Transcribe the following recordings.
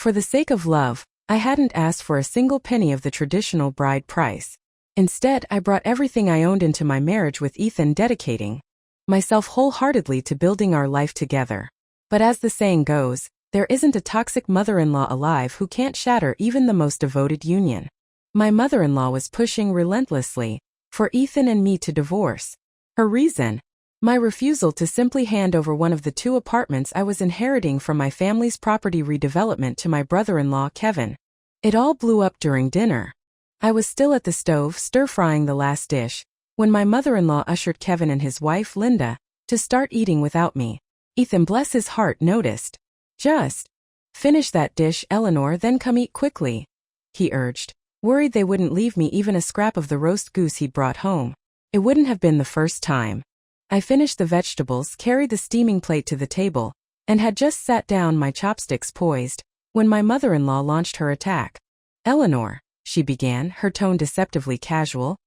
For the sake of love, I hadn't asked for a single penny of the traditional bride price. Instead, I brought everything I owned into my marriage with Ethan, dedicating myself wholeheartedly to building our life together. But as the saying goes, there isn't a toxic mother-in-law alive who can't shatter even the most devoted union. My mother-in-law was pushing relentlessly for Ethan and me to divorce. Her reason? My refusal to simply hand over one of the 2 apartments I was inheriting from my family's property redevelopment to my brother-in-law, Kevin. It all blew up during dinner. I was still at the stove stir-frying the last dish when my mother-in-law ushered Kevin and his wife, Linda, to start eating without me. Ethan, bless his heart, noticed. Just finish that dish, Eleanor, then come eat quickly, he urged, worried they wouldn't leave me even a scrap of the roast goose he'd brought home. It wouldn't have been the first time. I finished the vegetables, carried the steaming plate to the table, and had just sat down, my chopsticks poised, when my mother-in-law launched her attack. Eleanor, she began, her tone deceptively casual,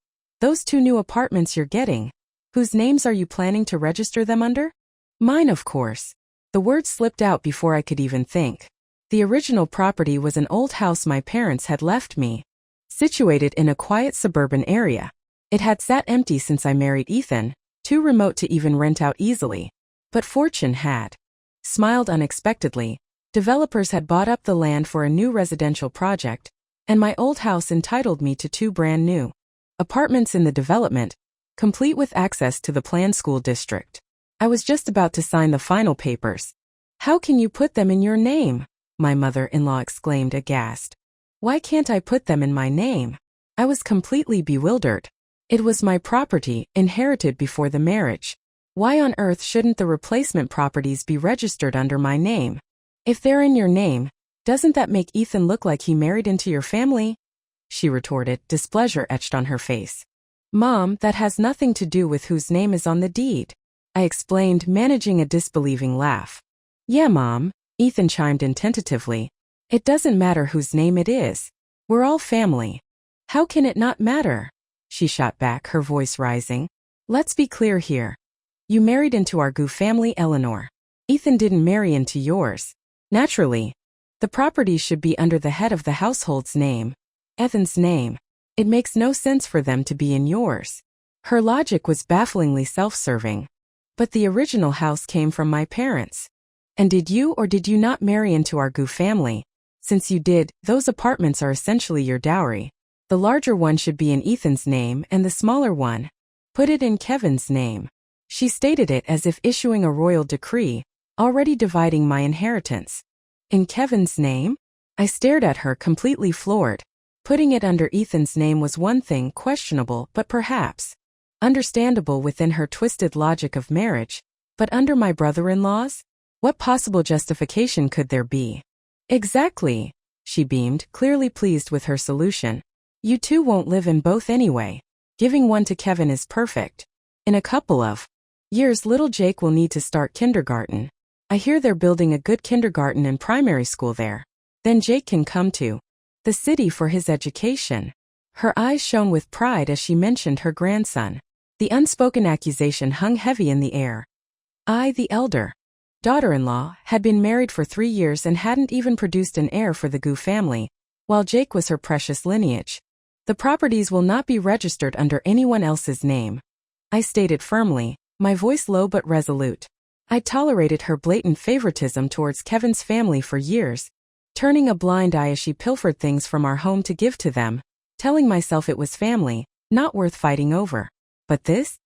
those 2 new apartments you're getting, whose names are you planning to register them under? Mine, of course. The words slipped out before I could even think. The original property was an old house my parents had left me, situated in a quiet suburban area. It had sat empty since I married Ethan, too remote to even rent out easily. But fortune had smiled unexpectedly. Developers had bought up the land for a new residential project, and my old house entitled me to 2 brand new apartments in the development, complete with access to the planned school district. I was just about to sign the final papers. How can you put them in your name? My mother-in-law exclaimed, aghast. Why can't I put them in my name? I was completely bewildered. It was my property, inherited before the marriage. Why on earth shouldn't the replacement properties be registered under my name? If they're in your name, doesn't that make Ethan look like he married into your family? She retorted, displeasure etched on her face. Mom, that has nothing to do with whose name is on the deed, I explained, managing a disbelieving laugh. Yeah, Mom, Ethan chimed in tentatively. It doesn't matter whose name it is. We're all family. How can it not matter? She shot back, her voice rising. Let's be clear here. You married into our Gu family, Eleanor. Ethan didn't marry into yours. Naturally, the property should be under the head of the household's name, Ethan's name. It makes no sense for them to be in yours. Her logic was bafflingly self-serving. But the original house came from my parents. And did you or did you not marry into our Gu family? Since you did, those apartments are essentially your dowry. The larger one should be in Ethan's name and the smaller one, put it in Kevin's name. She stated it as if issuing a royal decree, already dividing my inheritance. In Kevin's name? I stared at her, completely floored. Putting it under Ethan's name was one thing, questionable but perhaps understandable within her twisted logic of marriage. But under my brother-in-law's? What possible justification could there be? Exactly, she beamed, clearly pleased with her solution. You 2 won't live in both anyway. Giving one to Kevin is perfect. In a couple of years, little Jake will need to start kindergarten. I hear they're building a good kindergarten and primary school there. Then Jake can come to the city for his education. Her eyes shone with pride as she mentioned her grandson. The unspoken accusation hung heavy in the air. I, the elder daughter-in-law, had been married for 3 years and hadn't even produced an heir for the Gu family, while Jake was her precious lineage. The properties will not be registered under anyone else's name, I stated firmly, my voice low but resolute. I tolerated her blatant favoritism towards Kevin's family for years, turning a blind eye as she pilfered things from our home to give to them, telling myself it was family, not worth fighting over. But this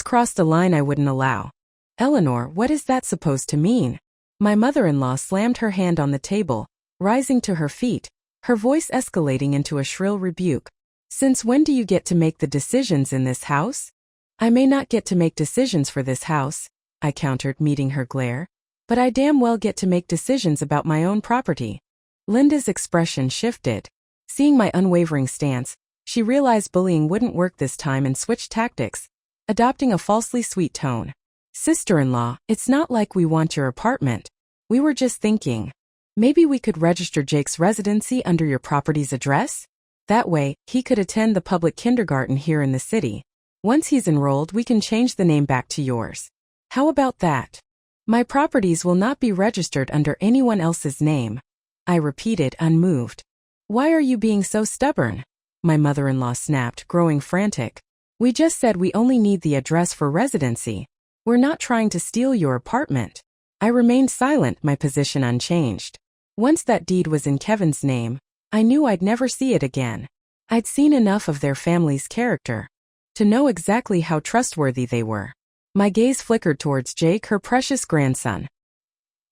crossed a line I wouldn't allow. Eleanor, what is that supposed to mean? My mother-in-law slammed her hand on the table, rising to her feet, her voice escalating into a shrill rebuke. Since when do you get to make the decisions in this house? I may not get to make decisions for this house, I countered, meeting her glare, but I damn well get to make decisions about my own property. Linda's expression shifted. Seeing my unwavering stance, she realized bullying wouldn't work this time and switched tactics, adopting a falsely sweet tone. Sister-in-law, it's not like we want your apartment. We were just thinking, maybe we could register Jake's residency under your property's address? That way, he could attend the public kindergarten here in the city. Once he's enrolled, we can change the name back to yours. How about that? My properties will not be registered under anyone else's name, I repeated, unmoved. Why are you being so stubborn? My mother-in-law snapped, growing frantic. We just said we only need the address for residency. We're not trying to steal your apartment. I remained silent, my position unchanged. Once that deed was in Kevin's name, I knew I'd never see it again. I'd seen enough of their family's character to know exactly how trustworthy they were. My gaze flickered towards Jake, her precious grandson.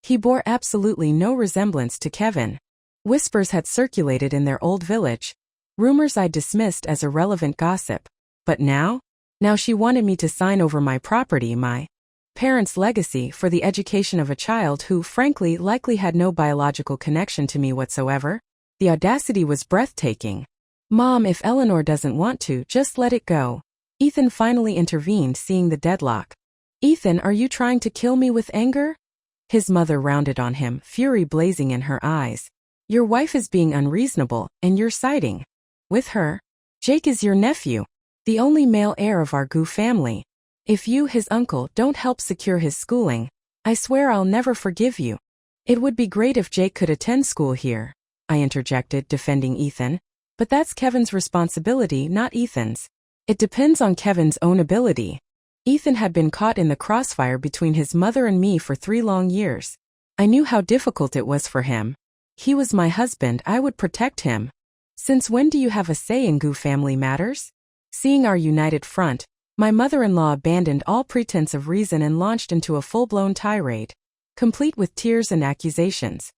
He bore absolutely no resemblance to Kevin. Whispers had circulated in their old village, rumors I dismissed as irrelevant gossip. But now she wanted me to sign over my property, my parents' legacy, for the education of a child who, frankly, likely had no biological connection to me whatsoever. The audacity was breathtaking. Mom, if Eleanor doesn't want to, just let it go. Ethan finally intervened, seeing the deadlock. Ethan, are you trying to kill me with anger? His mother rounded on him, fury blazing in her eyes. Your wife is being unreasonable, and you're siding with her. Jake is your nephew, the only male heir of our Gu family. If you, his uncle, don't help secure his schooling, I swear I'll never forgive you. It would be great if Jake could attend school here, I interjected, defending Ethan. But that's Kevin's responsibility, not Ethan's. It depends on Kevin's own ability. Ethan had been caught in the crossfire between his mother and me for 3 long years. I knew how difficult it was for him. He was my husband, I would protect him. Since when do you have a say in Gu family matters? Seeing our united front, my mother-in-law abandoned all pretense of reason and launched into a full-blown tirade, complete with tears and accusations.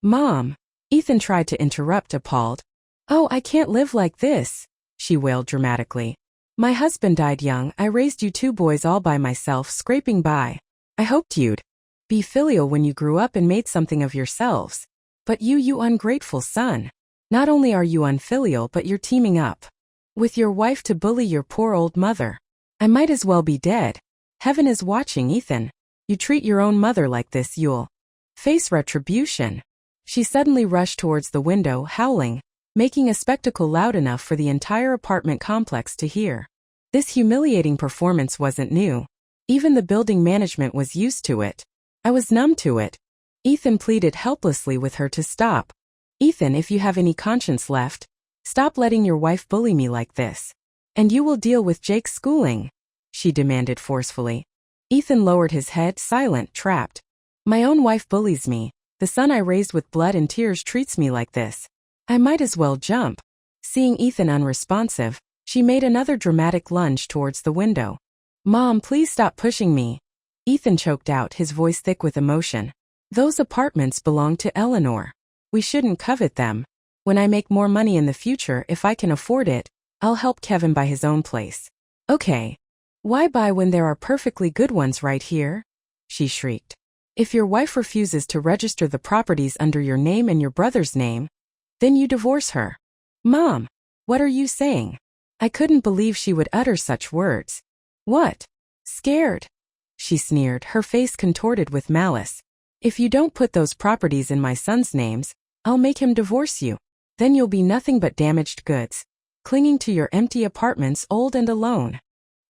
Mom! Ethan tried to interrupt, appalled. Oh, I can't live like this, she wailed dramatically. My husband died young, I raised you 2 boys all by myself, scraping by. I hoped you'd be filial when you grew up and made something of yourselves. But you ungrateful son. Not only are you unfilial, but you're teaming up with your wife to bully your poor old mother. I might as well be dead. Heaven is watching, Ethan. You treat your own mother like this, you'll face retribution. She suddenly rushed towards the window, howling, making a spectacle loud enough for the entire apartment complex to hear. This humiliating performance wasn't new. Even the building management was used to it. I was numb to it. Ethan pleaded helplessly with her to stop. Ethan, if you have any conscience left, stop letting your wife bully me like this. And you will deal with Jake's schooling, she demanded forcefully. Ethan lowered his head, silent, trapped. My own wife bullies me. The son I raised with blood and tears treats me like this. I might as well jump. Seeing Ethan unresponsive, she made another dramatic lunge towards the window. Mom, please stop pushing me. Ethan choked out, his voice thick with emotion. Those apartments belong to Eleanor. We shouldn't covet them. When I make more money in the future, if I can afford it, I'll help Kevin buy his own place. Okay. Why buy when there are perfectly good ones right here? She shrieked. If your wife refuses to register the properties under your name and your brother's name, then you divorce her. Mom, what are you saying? I couldn't believe she would utter such words. What? Scared? She sneered, her face contorted with malice. If you don't put those properties in my son's names, I'll make him divorce you. Then you'll be nothing but damaged goods, clinging to your empty apartments, old and alone.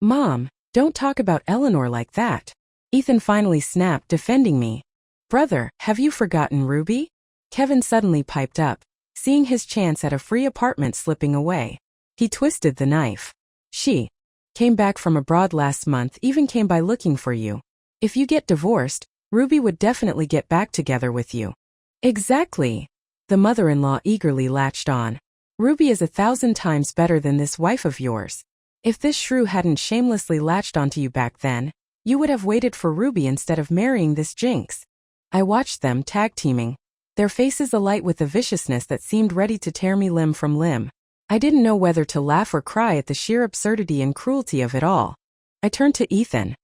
Mom, don't talk about Eleanor like that. Ethan finally snapped, defending me. Brother, have you forgotten Ruby? Kevin suddenly piped up, seeing his chance at a free apartment slipping away. He twisted the knife. She came back from abroad last month, even came by looking for you. If you get divorced, Ruby would definitely get back together with you. Exactly. The mother-in-law eagerly latched on. Ruby is 1,000 times better than this wife of yours. If this shrew hadn't shamelessly latched onto you back then, you would have waited for Ruby instead of marrying this jinx. I watched them tag-teaming, their faces alight with a viciousness that seemed ready to tear me limb from limb. I didn't know whether to laugh or cry at the sheer absurdity and cruelty of it all. I turned to Ethan.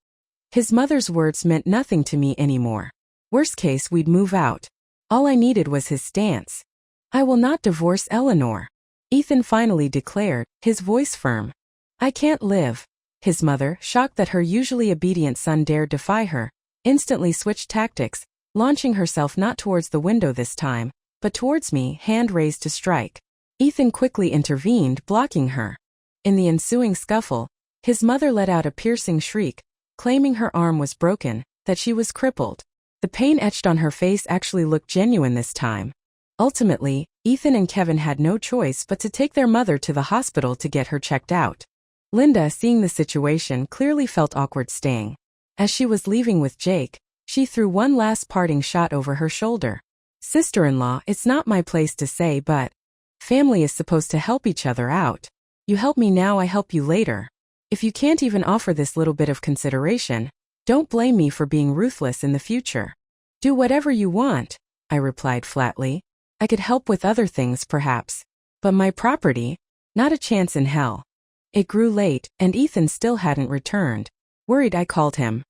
His mother's words meant nothing to me anymore. Worst case, we'd move out. All I needed was his stance. I will not divorce Eleanor, Ethan finally declared, his voice firm. I can't live. His mother, shocked that her usually obedient son dared defy her, instantly switched tactics, launching herself not towards the window this time, but towards me, hand raised to strike. Ethan quickly intervened, blocking her. In the ensuing scuffle, his mother let out a piercing shriek, claiming her arm was broken, that she was crippled. The pain etched on her face actually looked genuine this time. Ultimately, Ethan and Kevin had no choice but to take their mother to the hospital to get her checked out. Linda, seeing the situation, clearly felt awkward staying. As she was leaving with Jake, she threw one last parting shot over her shoulder. "Sister-in-law, it's not my place to say, but family is supposed to help each other out. You help me now, I help you later. If you can't even offer this little bit of consideration, don't blame me for being ruthless in the future." "Do whatever you want," I replied flatly. "I could help with other things perhaps. But my property? Not a chance in hell." It grew late, and Ethan still hadn't returned. Worried, I called him.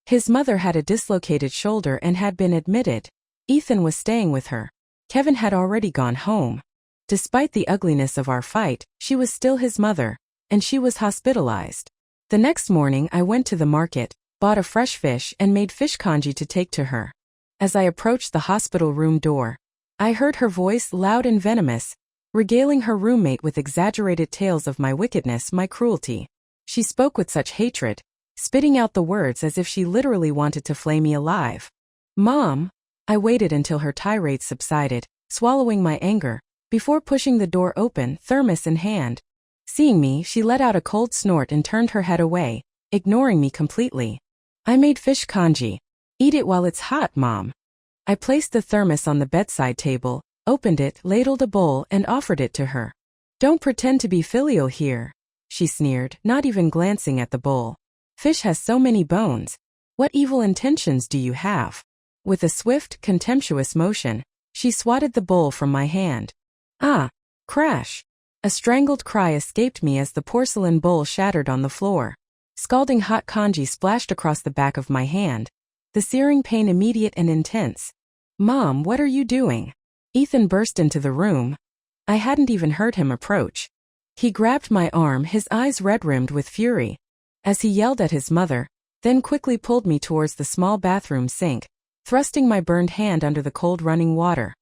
His mother had a dislocated shoulder and had been admitted. Ethan was staying with her. Kevin had already gone home. Despite the ugliness of our fight, she was still his mother, and she was hospitalized. The next morning I went to the market, bought a fresh fish and made fish congee to take to her. As I approached the hospital room door, I heard her voice, loud and venomous, regaling her roommate with exaggerated tales of my wickedness, my cruelty. She spoke with such hatred, spitting out the words as if she literally wanted to flay me alive. "Mom," I waited until her tirade subsided, swallowing my anger, before pushing the door open, thermos in hand. Seeing me, she let out a cold snort and turned her head away, ignoring me completely. "I made fish congee. Eat it while it's hot, Mom." I placed the thermos on the bedside table, opened it, ladled a bowl, and offered it to her. "Don't pretend to be filial here," she sneered, not even glancing at the bowl. "Fish has so many bones. What evil intentions do you have?" With a swift, contemptuous motion, she swatted the bowl from my hand. Ah! Crash! A strangled cry escaped me as the porcelain bowl shattered on the floor. Scalding hot congee splashed across the back of my hand, the searing pain immediate and intense. "Mom, what are you doing?" Ethan burst into the room. I hadn't even heard him approach. He grabbed my arm, his eyes red-rimmed with fury, as he yelled at his mother, then quickly pulled me towards the small bathroom sink, thrusting my burned hand under the cold running water.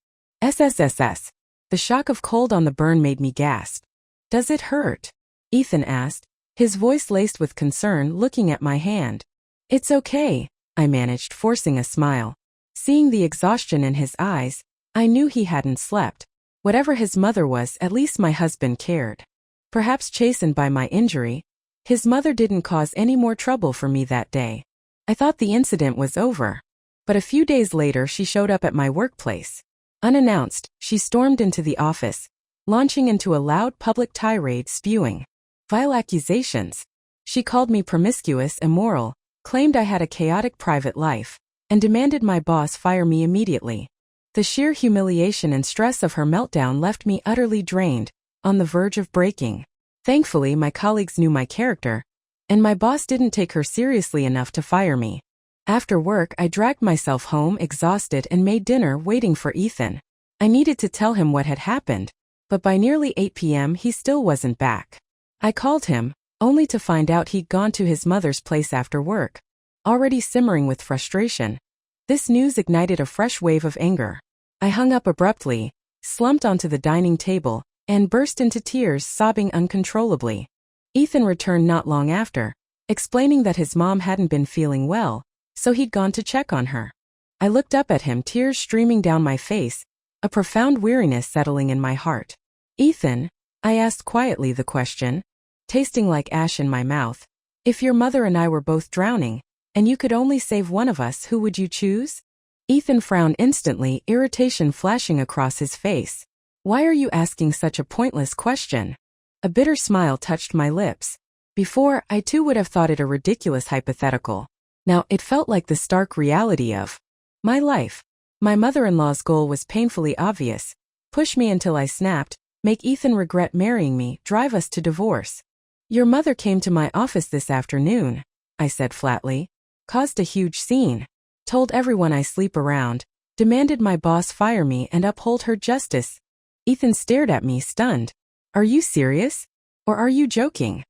"SSSS." The shock of cold on the burn made me gasp. "Does it hurt?" Ethan asked, his voice laced with concern, looking at my hand. "It's okay," I managed, forcing a smile. Seeing the exhaustion in his eyes, I knew he hadn't slept. Whatever his mother was, at least my husband cared. Perhaps chastened by my injury, his mother didn't cause any more trouble for me that day. I thought the incident was over. But a few days later she showed up at my workplace. Unannounced, she stormed into the office, launching into a loud public tirade spewing vile accusations. She called me promiscuous, immoral, claimed I had a chaotic private life, and demanded my boss fire me immediately. The sheer humiliation and stress of her meltdown left me utterly drained, on the verge of breaking. Thankfully, my colleagues knew my character, and my boss didn't take her seriously enough to fire me. After work, I dragged myself home exhausted and made dinner waiting for Ethan. I needed to tell him what had happened, but by nearly 8 p.m. he still wasn't back. I called him, only to find out he'd gone to his mother's place after work. Already simmering with frustration, this news ignited a fresh wave of anger. I hung up abruptly, slumped onto the dining table, and burst into tears, sobbing uncontrollably. Ethan returned not long after, explaining that his mom hadn't been feeling well, so he'd gone to check on her. I looked up at him, tears streaming down my face, a profound weariness settling in my heart. "Ethan," I asked quietly the question, tasting like ash in my mouth, "if your mother and I were both drowning, and you could only save one of us, who would you choose?" Ethan frowned instantly, irritation flashing across his face. "Why are you asking such a pointless question?" A bitter smile touched my lips. Before, I too would have thought it a ridiculous hypothetical. Now, it felt like the stark reality of my life. My mother-in-law's goal was painfully obvious: push me until I snapped, make Ethan regret marrying me, drive us to divorce. "Your mother came to my office this afternoon," I said flatly, caused a huge scene, told everyone I sleep around, demanded my boss fire me and uphold her justice. Ethan stared at me, stunned. "Are you serious? Or are you joking?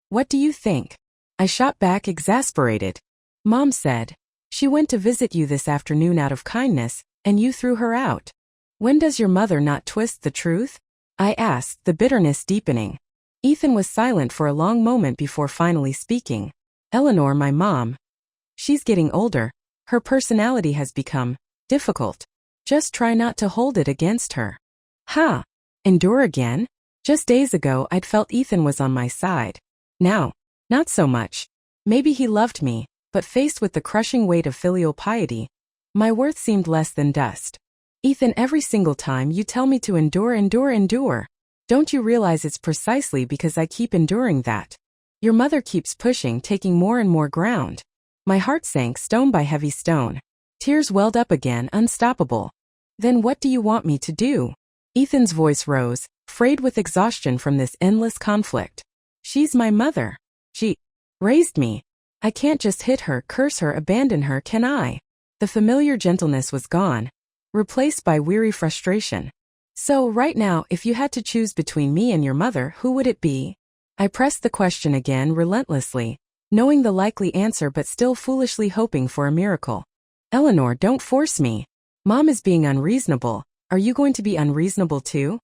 What do you think?" I shot back, exasperated. "Mom said she went to visit you this afternoon out of kindness, and you threw her out. When does your mother not twist the truth?" I asked, the bitterness deepening. Ethan was silent for a long moment before finally speaking. "Eleanor, my mom. She's getting older. Her personality has become difficult. Just try not to hold it against her. Ha! Endure again? Just days ago I'd felt Ethan was on my side. Now, not so much. Maybe he loved me, but faced with the crushing weight of filial piety, my worth seemed less than dust. Ethan, every single time you tell me to endure, don't you realize it's precisely because I keep enduring that? Your mother keeps pushing, taking more and more ground. My heart sank stone by heavy stone. Tears welled up again, unstoppable. Then what do you want me to do? Ethan's voice rose, frayed with exhaustion from this endless conflict. She's my mother. She raised me. I can't just hit her, curse her, abandon her, can I? The familiar gentleness was gone, replaced by weary frustration. So, right now, if you had to choose between me and your mother, who would it be? I pressed the question again relentlessly, knowing the likely answer but still foolishly hoping for a miracle. Eleanor, don't force me. Mom is being unreasonable. Are you going to be unreasonable too?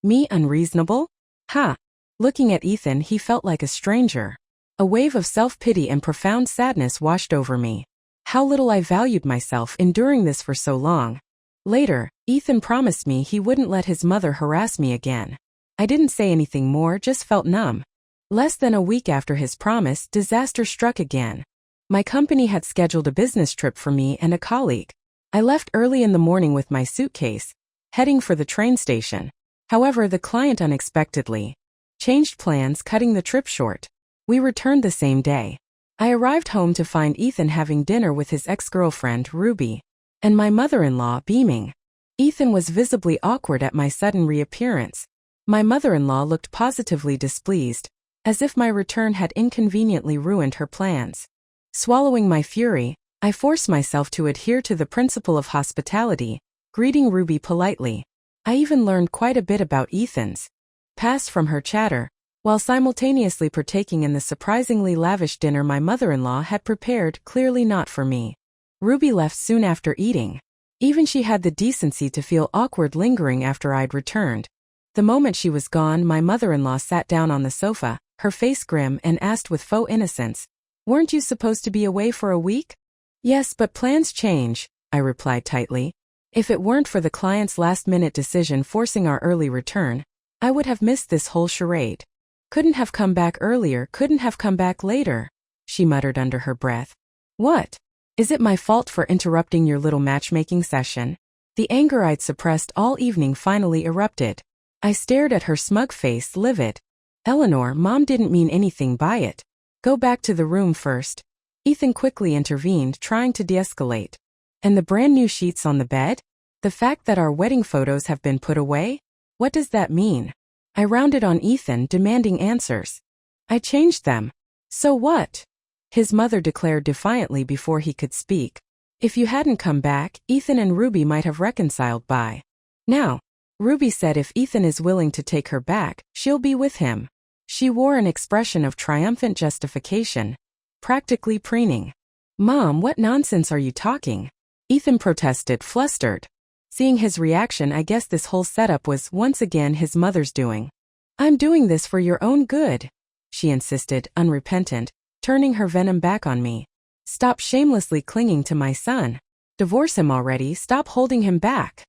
Me unreasonable? Ha! Looking at Ethan, he felt like a stranger. A wave of self-pity and profound sadness washed over me. How little I valued myself enduring this for so long. Later, Ethan promised me he wouldn't let his mother harass me again. I didn't say anything more, just felt numb. Less than a week after his promise, disaster struck again. My company had scheduled a business trip for me and a colleague. I left early in the morning with my suitcase, heading for the train station. However, the client unexpectedly changed plans, cutting the trip short. We returned the same day. I arrived home to find Ethan having dinner with his ex-girlfriend, Ruby, and my mother-in-law beaming. Ethan was visibly awkward at my sudden reappearance. My mother-in-law looked positively displeased, as if my return had inconveniently ruined her plans. Swallowing my fury, I forced myself to adhere to the principle of hospitality, greeting Ruby politely. I even learned quite a bit about Ethan's past from her chatter, while simultaneously partaking in the surprisingly lavish dinner my mother-in-law had prepared, clearly not for me. Ruby left soon after eating. Even she had the decency to feel awkward lingering after I'd returned. The moment she was gone, my mother-in-law sat down on the sofa, her face grim, and asked with faux innocence, "Weren't you supposed to be away for a week?" "Yes, but plans change," I replied tightly. If it weren't for the client's last-minute decision forcing our early return, I would have missed this whole charade. "Couldn't have come back earlier, couldn't have come back later," she muttered under her breath. "What? Is it my fault for interrupting your little matchmaking session?" The anger I'd suppressed all evening finally erupted. I stared at her smug face, livid. "Eleanor, Mom didn't mean anything by it. Go back to the room first." Ethan quickly intervened, trying to de-escalate. "And the brand new sheets on the bed? The fact that our wedding photos have been put away? What does that mean?" I rounded on Ethan, demanding answers. "I changed them." "So what?" his mother declared defiantly before he could speak. "If you hadn't come back, Ethan and Ruby might have reconciled by now. Ruby said if Ethan is willing to take her back, she'll be with him." She wore an expression of triumphant justification, practically preening. "Mom, what nonsense are you talking?" Ethan protested, flustered. Seeing his reaction, I guessed this whole setup was once again his mother's doing. "I'm doing this for your own good," she insisted, unrepentant, turning her venom back on me. "Stop shamelessly clinging to my son. Divorce him already, stop holding him back."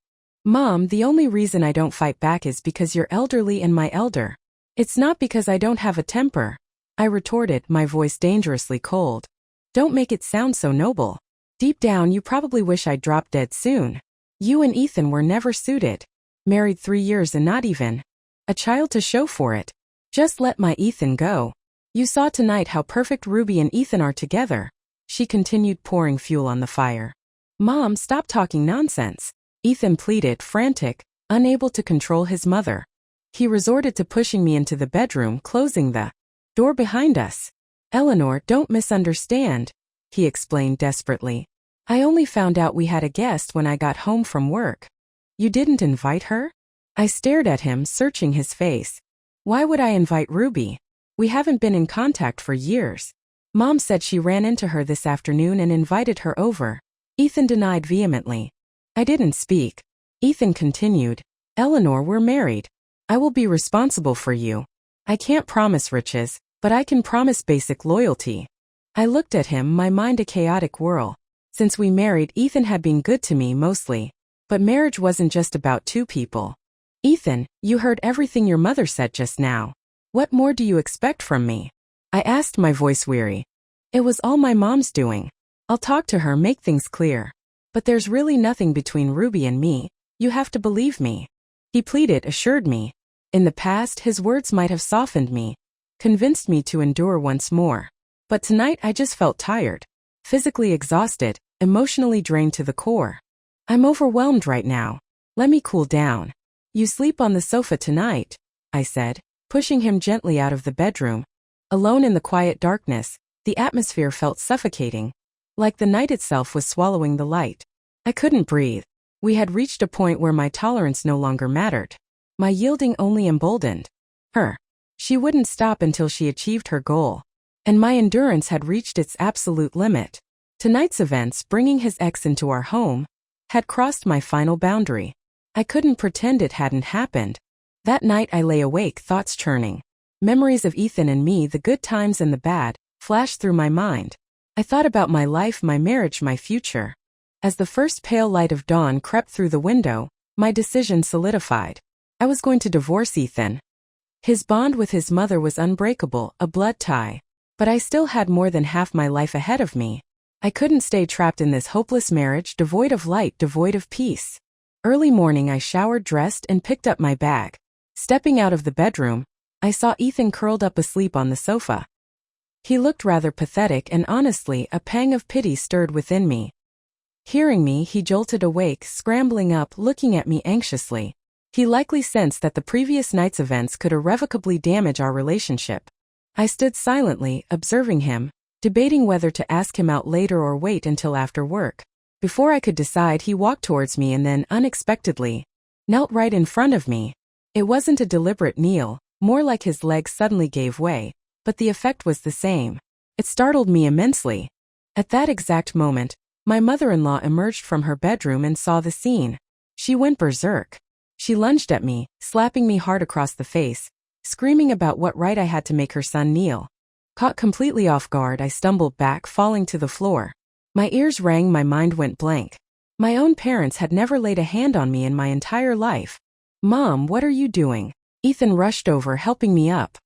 "Mom, the only reason I don't fight back is because you're elderly and my elder. It's not because I don't have a temper," I retorted, my voice dangerously cold. "Don't make it sound so noble. Deep down you probably wish I'd drop dead soon. You and Ethan were never suited. Married 3 years and not even a child to show for it. Just let my Ethan go. You saw tonight how perfect Ruby and Ethan are together." She continued, pouring fuel on the fire. "Mom, stop talking nonsense," Ethan pleaded, frantic, unable to control his mother. He resorted to pushing me into the bedroom, closing the door behind us. "Eleanor, don't misunderstand," he explained desperately. "I only found out we had a guest when I got home from work." "You didn't invite her?" I stared at him, searching his face. "Why would I invite Ruby? We haven't been in contact for years. Mom said she ran into her this afternoon and invited her over." Ethan denied vehemently. I didn't speak. Ethan continued, "Eleanor, we're married. I will be responsible for you. I can't promise riches, but I can promise basic loyalty." I looked at him, my mind a chaotic whirl. Since we married, Ethan had been good to me mostly. But marriage wasn't just about two people. Ethan, you heard everything your mother said just now. What more do you expect from me? I asked, my voice weary. It was all my mom's doing. I'll talk to her, make things clear. But there's really nothing between Ruby and me. You have to believe me. He pleaded, assured me. In the past, his words might have softened me, convinced me to endure once more. But tonight I just felt tired, physically exhausted, emotionally drained to the core. I'm overwhelmed right now. Let me cool down. You sleep on the sofa tonight, I said, pushing him gently out of the bedroom. Alone in the quiet darkness, the atmosphere felt suffocating, like the night itself was swallowing the light. I couldn't breathe. We had reached a point where my tolerance no longer mattered. My yielding only emboldened her. She wouldn't stop until she achieved her goal. And my endurance had reached its absolute limit. Tonight's events, bringing his ex into our home, had crossed my final boundary. I couldn't pretend it hadn't happened. That night I lay awake, thoughts churning. Memories of Ethan and me, the good times and the bad, flashed through my mind. I thought about my life, my marriage, my future. As the first pale light of dawn crept through the window, my decision solidified. I was going to divorce Ethan. His bond with his mother was unbreakable, a blood tie. But I still had more than half my life ahead of me. I couldn't stay trapped in this hopeless marriage, devoid of light, devoid of peace. Early morning I showered, dressed, and picked up my bag. Stepping out of the bedroom, I saw Ethan curled up asleep on the sofa. He looked rather pathetic, and honestly, a pang of pity stirred within me. Hearing me, he jolted awake, scrambling up, looking at me anxiously. He likely sensed that the previous night's events could irrevocably damage our relationship. I stood silently, observing him, debating whether to ask him out later or wait until after work. Before I could decide, he walked towards me and then, unexpectedly, knelt right in front of me. It wasn't a deliberate kneel, more like his legs suddenly gave way, but the effect was the same. It startled me immensely. At that exact moment, my mother-in-law emerged from her bedroom and saw the scene. She went berserk. She lunged at me, slapping me hard across the face, screaming about what right I had to make her son kneel. Caught completely off guard, I stumbled back, falling to the floor. My ears rang, my mind went blank. My own parents had never laid a hand on me in my entire life. Mom, what are you doing? Ethan rushed over, helping me up.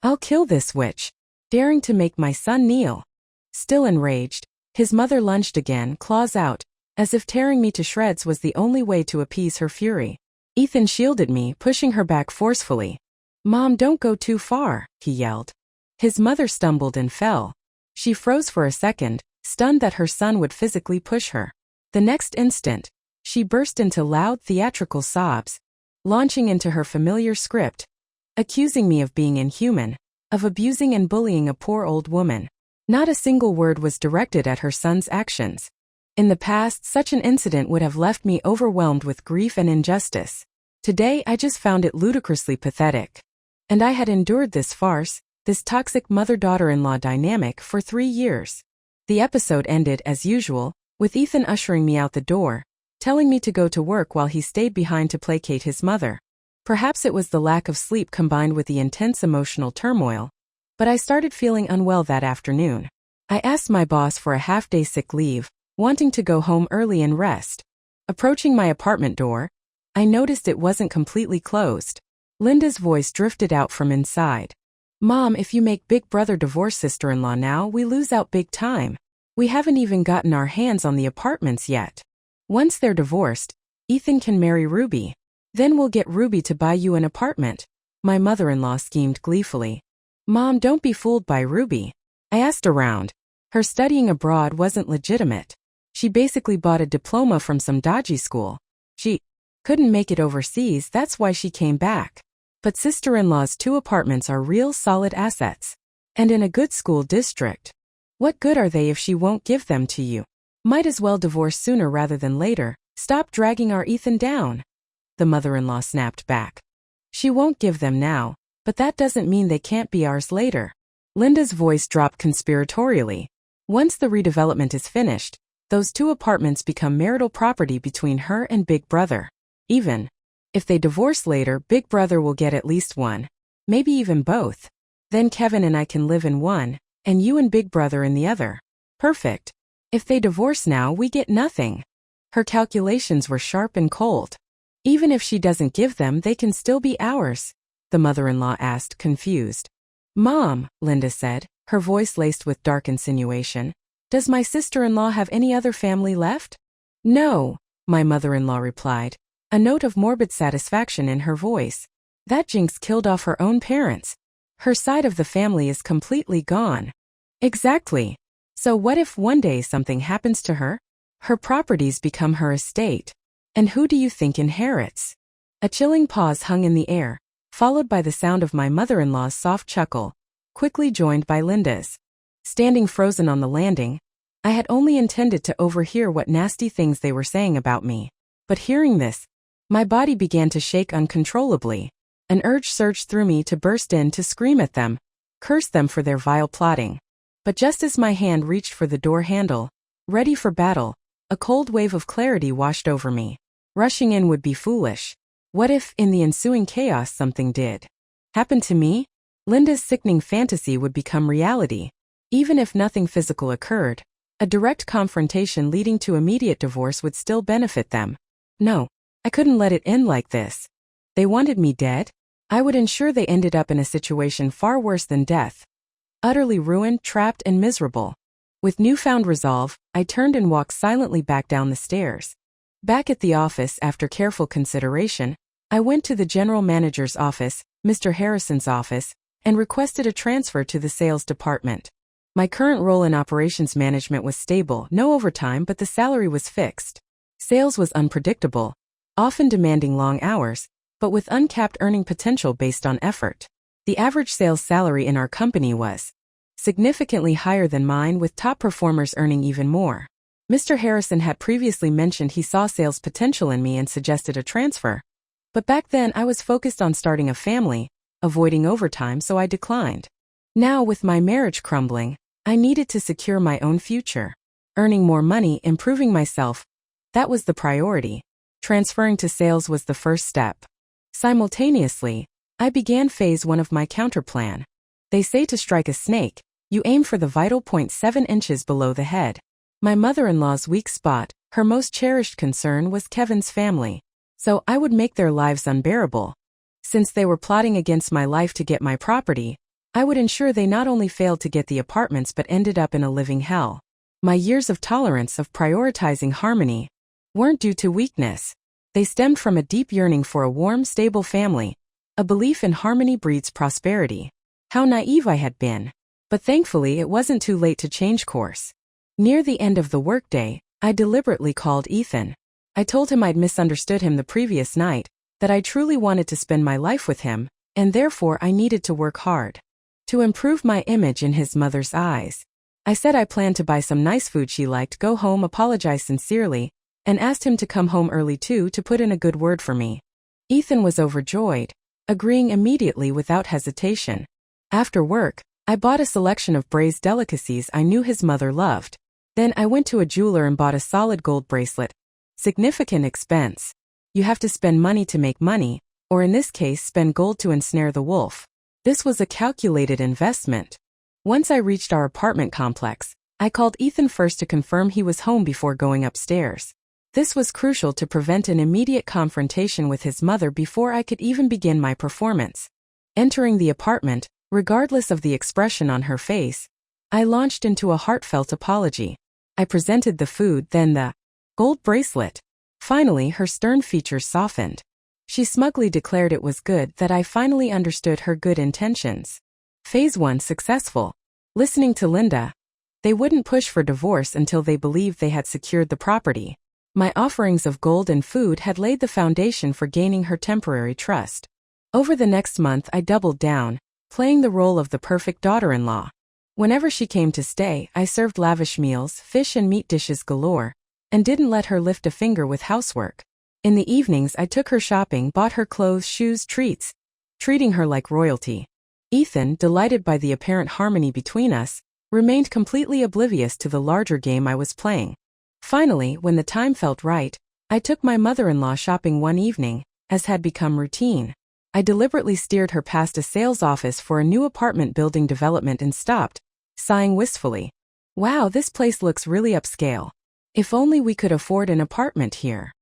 I'll kill this witch. Daring to make my son kneel. Still enraged, his mother lunged again, claws out, as if tearing me to shreds was the only way to appease her fury. Ethan shielded me, pushing her back forcefully. Mom, don't go too far, he yelled. His mother stumbled and fell. She froze for a second, stunned that her son would physically push her. The next instant, she burst into loud theatrical sobs, launching into her familiar script, accusing me of being inhuman, of abusing and bullying a poor old woman. Not a single word was directed at her son's actions. In the past, such an incident would have left me overwhelmed with grief and injustice. Today, I just found it ludicrously pathetic. And I had endured this farce, this toxic mother-daughter-in-law dynamic, for 3 years. The episode ended, as usual, with Ethan ushering me out the door, telling me to go to work while he stayed behind to placate his mother. Perhaps it was the lack of sleep combined with the intense emotional turmoil, but I started feeling unwell that afternoon. I asked my boss for a half-day sick leave, wanting to go home early and rest. Approaching my apartment door, I noticed it wasn't completely closed. Linda's voice drifted out from inside. Mom, if you make Big Brother divorce sister-in-law now, we lose out big time. We haven't even gotten our hands on the apartments yet. Once they're divorced, Ethan can marry Ruby. Then we'll get Ruby to buy you an apartment. My mother-in-law schemed gleefully. Mom, don't be fooled by Ruby. I asked around. Her studying abroad wasn't legitimate. She basically bought a diploma from some dodgy school. She couldn't make it overseas, that's why she came back. But sister-in-law's 2 apartments are real solid assets. And in a good school district. What good are they if she won't give them to you? Might as well divorce sooner rather than later. Stop dragging our Ethan down. The mother-in-law snapped back. She won't give them now, but that doesn't mean they can't be ours later. Linda's voice dropped conspiratorially. Once the redevelopment is finished, those 2 apartments become marital property between her and Big Brother. Even if they divorce later, Big Brother will get at least one, maybe even both. Then Kevin and I can live in one, and you and Big Brother in the other. Perfect. If they divorce now, we get nothing. Her calculations were sharp and cold. Even if she doesn't give them, they can still be ours, the mother-in-law asked, confused. Mom, Linda said, her voice laced with dark insinuation, does my sister-in-law have any other family left? No, my mother-in-law replied, a note of morbid satisfaction in her voice. That jinx killed off her own parents. Her side of the family is completely gone. Exactly. So what if one day something happens to her? Her properties become her estate. And who do you think inherits? A chilling pause hung in the air, followed by the sound of my mother-in-law's soft chuckle, quickly joined by Linda's. Standing frozen on the landing, I had only intended to overhear what nasty things they were saying about me. But hearing this, my body began to shake uncontrollably. An urge surged through me to burst in to scream at them, curse them for their vile plotting. But just as my hand reached for the door handle, ready for battle, a cold wave of clarity washed over me. Rushing in would be foolish. What if, in the ensuing chaos, something did happen to me? Linda's sickening fantasy would become reality. Even if nothing physical occurred, a direct confrontation leading to immediate divorce would still benefit them. No, I couldn't let it end like this. They wanted me dead? I would ensure they ended up in a situation far worse than death. Utterly ruined, trapped, and miserable. With newfound resolve, I turned and walked silently back down the stairs. Back at the office, after careful consideration, I went to the general manager's office, Mr. Harrison's office, and requested a transfer to the sales department. My current role in operations management was stable, no overtime, but the salary was fixed. Sales was unpredictable, often demanding long hours, but with uncapped earning potential based on effort. The average sales salary in our company was significantly higher than mine, with top performers earning even more. Mr. Harrison had previously mentioned he saw sales potential in me and suggested a transfer. But back then I was focused on starting a family, avoiding overtime, so I declined. Now, with my marriage crumbling, I needed to secure my own future. Earning more money, improving myself, that was the priority. Transferring to sales was the first step. Simultaneously, I began phase 1 of my counterplan. They say to strike a snake, you aim for the vital point 7 inches below the head. My mother-in-law's weak spot, her most cherished concern, was Kevin's family. So I would make their lives unbearable. Since they were plotting against my life to get my property, I would ensure they not only failed to get the apartments but ended up in a living hell. My years of tolerance, of prioritizing harmony, weren't due to weakness. They stemmed from a deep yearning for a warm, stable family. A belief in harmony breeds prosperity. How naive I had been. But thankfully it wasn't too late to change course. Near the end of the workday, I deliberately called Ethan. I told him I'd misunderstood him the previous night, that I truly wanted to spend my life with him, and therefore I needed to work hard to improve my image in his mother's eyes. I said I planned to buy some nice food she liked, go home, apologize sincerely, and asked him to come home early too to put in a good word for me. Ethan was overjoyed, agreeing immediately without hesitation. After work, I bought a selection of braised delicacies I knew his mother loved. Then I went to a jeweler and bought a solid gold bracelet. Significant expense. You have to spend money to make money, or in this case spend gold to ensnare the wolf. This was a calculated investment. Once I reached our apartment complex, I called Ethan first to confirm he was home before going upstairs. This was crucial to prevent an immediate confrontation with his mother before I could even begin my performance. Entering the apartment, regardless of the expression on her face, I launched into a heartfelt apology. I presented the food, then the gold bracelet. Finally, her stern features softened. She smugly declared it was good, that I finally understood her good intentions. Phase 1 successful. Listening to Linda, they wouldn't push for divorce until they believed they had secured the property. My offerings of gold and food had laid the foundation for gaining her temporary trust. Over the next month I doubled down, playing the role of the perfect daughter-in-law. Whenever she came to stay, I served lavish meals, fish and meat dishes galore, and didn't let her lift a finger with housework. In the evenings I took her shopping, bought her clothes, shoes, treats, treating her like royalty. Ethan, delighted by the apparent harmony between us, remained completely oblivious to the larger game I was playing. Finally, when the time felt right, I took my mother-in-law shopping one evening, as had become routine. I deliberately steered her past a sales office for a new apartment building development and stopped, sighing wistfully. Wow, this place looks really upscale. If only we could afford an apartment here.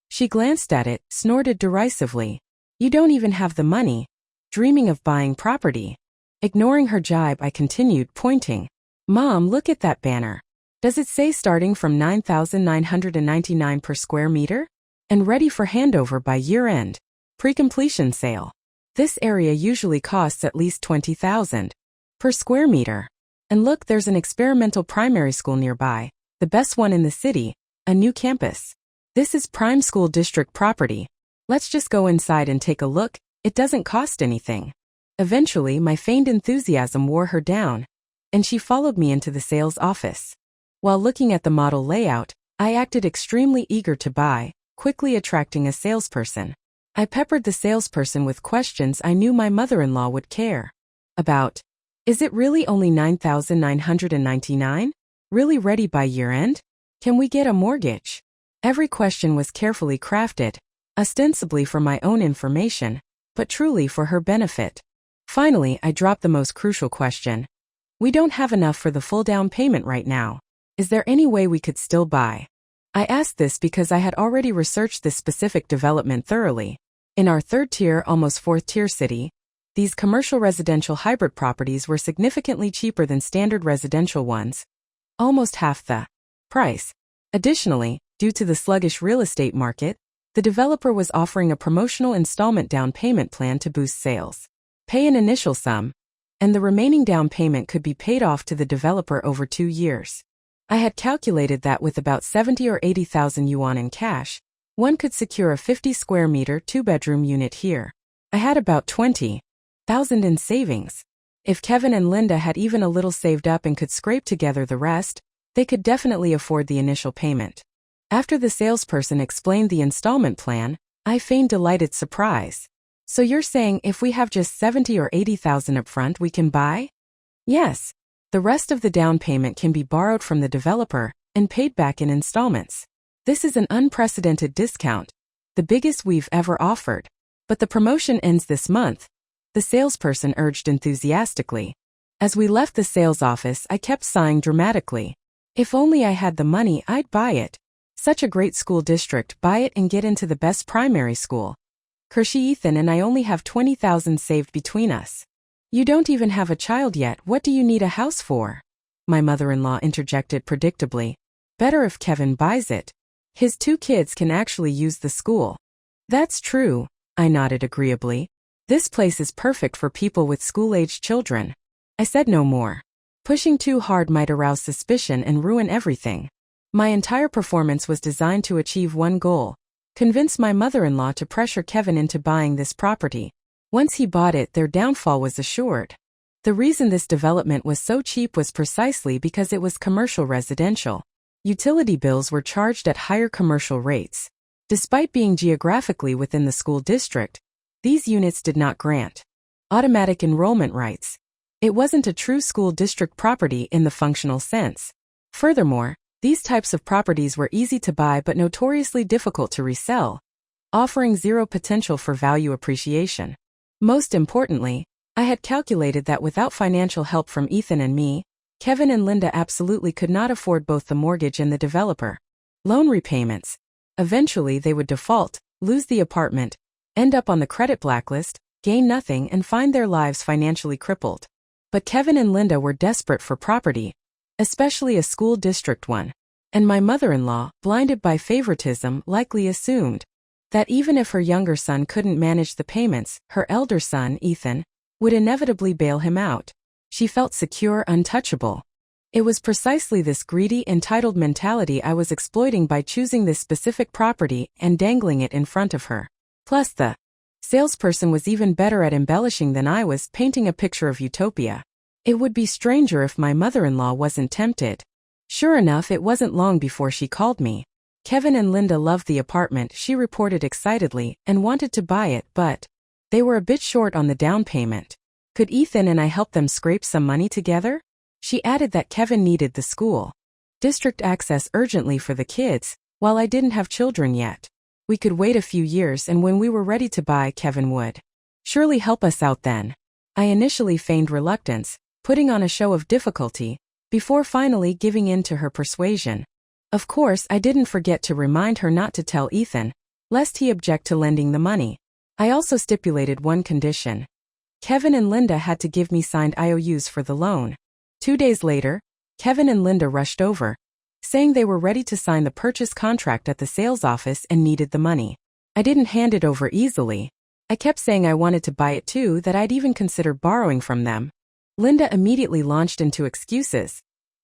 She glanced at it, snorted derisively. You don't even have the money. Dreaming of buying property. Ignoring her jibe, I continued, pointing. Mom, look at that banner. Does it say starting from $9,999 per square meter? And ready for handover by year-end. Pre-completion sale. This area usually costs at least $20,000 per square meter. And look, there's an experimental primary school nearby, the best one in the city, a new campus. This is prime school district property. Let's just go inside and take a look. It doesn't cost anything. Eventually, my feigned enthusiasm wore her down, and she followed me into the sales office. While looking at the model layout, I acted extremely eager to buy, quickly attracting a salesperson. I peppered the salesperson with questions I knew my mother-in-law would care about. Is it really only $9,999? Really ready by year-end? Can we get a mortgage? Every question was carefully crafted, ostensibly for my own information, but truly for her benefit. Finally, I dropped the most crucial question. We don't have enough for the full down payment right now. Is there any way we could still buy? I asked this because I had already researched this specific development thoroughly. In our third-tier, almost fourth-tier city, these commercial residential hybrid properties were significantly cheaper than standard residential ones, almost half the price. Additionally, due to the sluggish real estate market, the developer was offering a promotional installment down payment plan to boost sales. Pay an initial sum, and the remaining down payment could be paid off to the developer over 2 years. I had calculated that with about 70 or 80,000 yuan in cash, one could secure a 50 square meter 2-bedroom unit here. I had about 20,000 in savings. If Kevin and Linda had even a little saved up and could scrape together the rest, they could definitely afford the initial payment. After the salesperson explained the installment plan, I feigned delighted surprise. So you're saying if we have just 70 or 80,000 up front we can buy? Yes. The rest of the down payment can be borrowed from the developer and paid back in installments. This is an unprecedented discount, the biggest we've ever offered. But the promotion ends this month, the salesperson urged enthusiastically. As we left the sales office, I kept sighing dramatically. If only I had the money, I'd buy it. Such a great school district, buy it and get into the best primary school. Kershi, Ethan and I only have 20,000 saved between us. You don't even have a child yet, what do you need a house for? My mother-in-law interjected predictably. Better if Kevin buys it. His 2 kids can actually use the school. That's true, I nodded agreeably. This place is perfect for people with school-aged children. I said no more. Pushing too hard might arouse suspicion and ruin everything. My entire performance was designed to achieve one goal: convince my mother-in-law to pressure Kevin into buying this property. Once he bought it, their downfall was assured. The reason this development was so cheap was precisely because it was commercial residential. Utility bills were charged at higher commercial rates. Despite being geographically within the school district, these units did not grant automatic enrollment rights. It wasn't a true school district property in the functional sense. Furthermore, these types of properties were easy to buy but notoriously difficult to resell, offering zero potential for value appreciation. Most importantly, I had calculated that without financial help from Ethan and me, Kevin and Linda absolutely could not afford both the mortgage and the developer loan repayments. Eventually they would default, lose the apartment, end up on the credit blacklist, gain nothing and find their lives financially crippled. But Kevin and Linda were desperate for property, especially a school district one, and my mother-in-law, blinded by favoritism, likely assumed that even if her younger son couldn't manage the payments, her elder son, Ethan, would inevitably bail him out. She felt secure, untouchable. It was precisely this greedy, entitled mentality I was exploiting by choosing this specific property and dangling it in front of her. Plus the salesperson was even better at embellishing than I was, painting a picture of utopia. It would be stranger if my mother-in-law wasn't tempted. Sure enough, it wasn't long before she called me. Kevin and Linda loved the apartment, she reported excitedly, and wanted to buy it, but they were a bit short on the down payment. Could Ethan and I help them scrape some money together? She added that Kevin needed the school district access urgently for the kids, while I didn't have children yet. We could wait a few years and when we were ready to buy, Kevin would surely help us out then. I initially feigned reluctance, putting on a show of difficulty, before finally giving in to her persuasion. Of course, I didn't forget to remind her not to tell Ethan, lest he object to lending the money. I also stipulated one condition. Kevin and Linda had to give me signed IOUs for the loan. 2 days later, Kevin and Linda rushed over, saying they were ready to sign the purchase contract at the sales office and needed the money. I didn't hand it over easily. I kept saying I wanted to buy it too, that I'd even considered borrowing from them. Linda immediately launched into excuses.